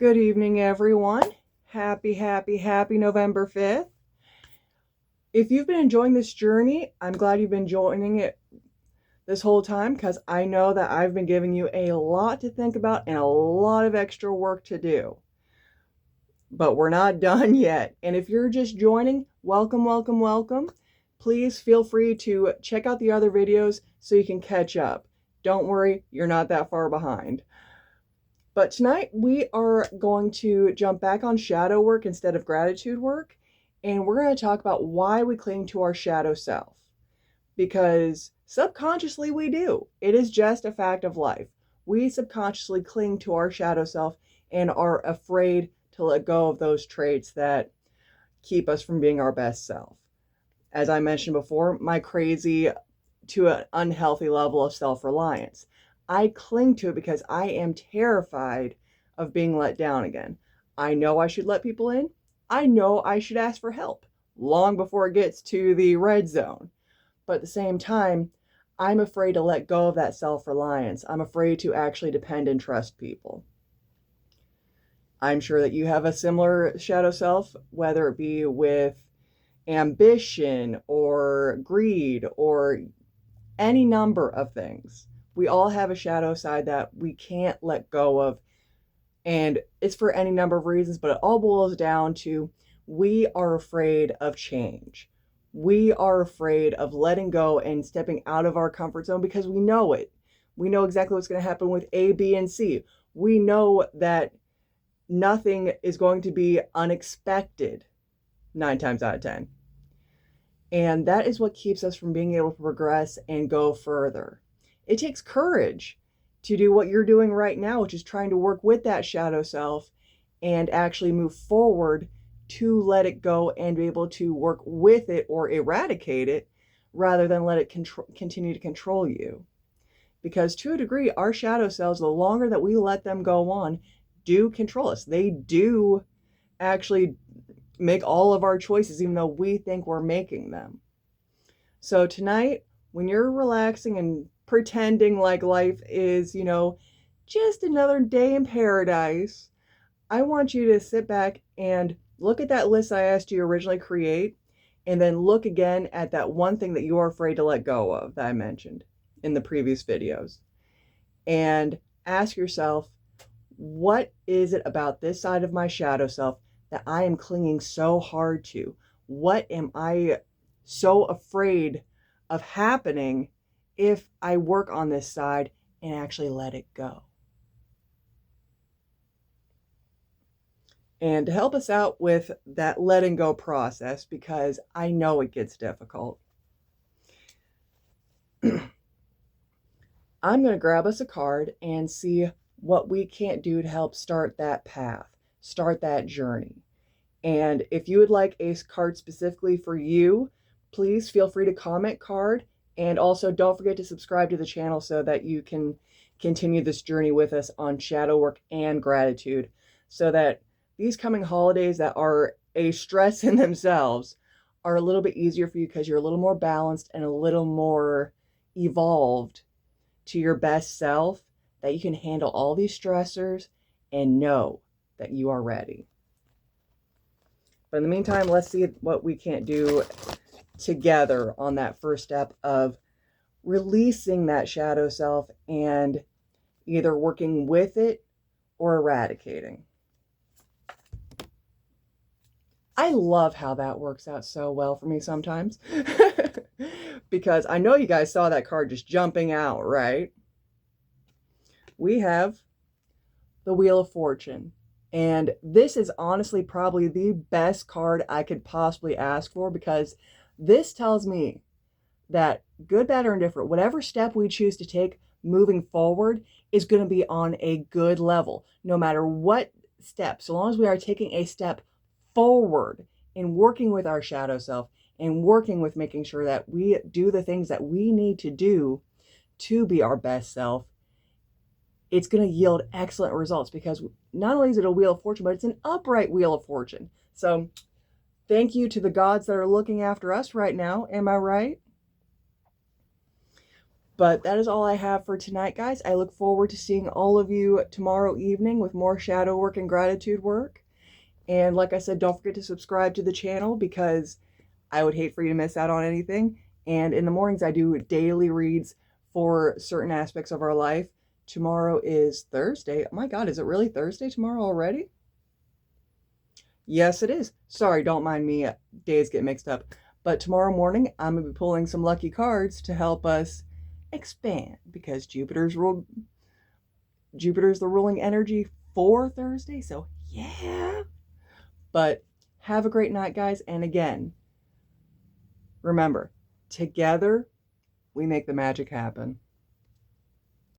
Good evening, everyone. Happy November 5th. If you've been enjoying this journey, I'm glad you've been joining it this whole time because I know that I've been giving you a lot to think about and a lot of extra work to do. But we're not done yet. And if you're just joining, welcome. Please feel free to check out the other videos so you can catch up. Don't worry, you're not that far behind. But tonight we are going to jump back on shadow work instead of gratitude work. And we're going to talk about why we cling to our shadow self. Because subconsciously we do. It is just a fact of life. We subconsciously cling to our shadow self and are afraid to let go of those traits that keep us from being our best self. As I mentioned before, my crazy to an unhealthy level of self-reliance. I cling to it because I am terrified of being let down again. I know I should let people in. I know I should ask for help long before it gets to the red zone. But at the same time, I'm afraid to let go of that self-reliance. I'm afraid to actually depend and trust people. I'm sure that you have a similar shadow self, whether it be with ambition or greed or any number of things. We all have a shadow side that we can't let go of, and it's for any number of reasons, but it all boils down to we are afraid of change. We are afraid of letting go and stepping out of our comfort zone because we know it. We know exactly what's going to happen with A, B, and C. We know that nothing is going to be unexpected 9 times out of 10. And that is what keeps us from being able to progress and go further. It takes courage to do what you're doing right now, which is trying to work with that shadow self and actually move forward to let it go and be able to work with it or eradicate it rather than let it continue to control you. Because to a degree, our shadow selves, the longer that we let them go on, do control us. They do actually make all of our choices, even though we think we're making them. So tonight, when you're relaxing and pretending like life is, just another day in paradise, I want you to sit back and look at that list I asked you to originally create, and then look again at that one thing that you're afraid to let go of that I mentioned in the previous videos. And ask yourself, what is it about this side of my shadow self that I am clinging so hard to? What am I so afraid of happening if I work on this side and actually let it go? And to help us out with that letting go process, because I know it gets difficult, I'm going to grab us a card and see what we can't do to help start that path, start that journey. And if you would like a card specifically for you, please feel free to comment card. And also don't forget to subscribe to the channel so that you can continue this journey with us on shadow work and gratitude, so that these coming holidays that are a stress in themselves are a little bit easier for you because you're a little more balanced and a little more evolved to your best self, that you can handle all these stressors and know that you are ready. But in the meantime, let's see what we can't do together on that first step of releasing that shadow self and either working with it or eradicating. I love how that works out so well for me sometimes. Because I know you guys saw that card just jumping out, right? We have the Wheel of Fortune. And this is honestly probably the best card I could possibly ask for, because this tells me that good, bad, or indifferent, whatever step we choose to take moving forward is going to be on a good level, no matter what step, so long as we are taking a step forward in working with our shadow self and working with making sure that we do the things that we need to do to be our best self. It's going to yield excellent results, because not only is it a Wheel of Fortune, but it's an upright Wheel of Fortune. So thank you to the gods that are looking after us right now. Am I right? But that is all I have for tonight, guys. I look forward to seeing all of you tomorrow evening with more shadow work and gratitude work. And like I said, don't forget to subscribe to the channel because I would hate for you to miss out on anything. And in the mornings, I do daily reads for certain aspects of our life. Tomorrow is Thursday. Oh my God, is it really Thursday tomorrow already? Yes, it is. Sorry, don't mind me. Days get mixed up. But tomorrow morning, I'm going to be pulling some lucky cards to help us expand because Jupiter's the ruling energy for Thursday. So, yeah. But have a great night, guys. And again, remember, together we make the magic happen.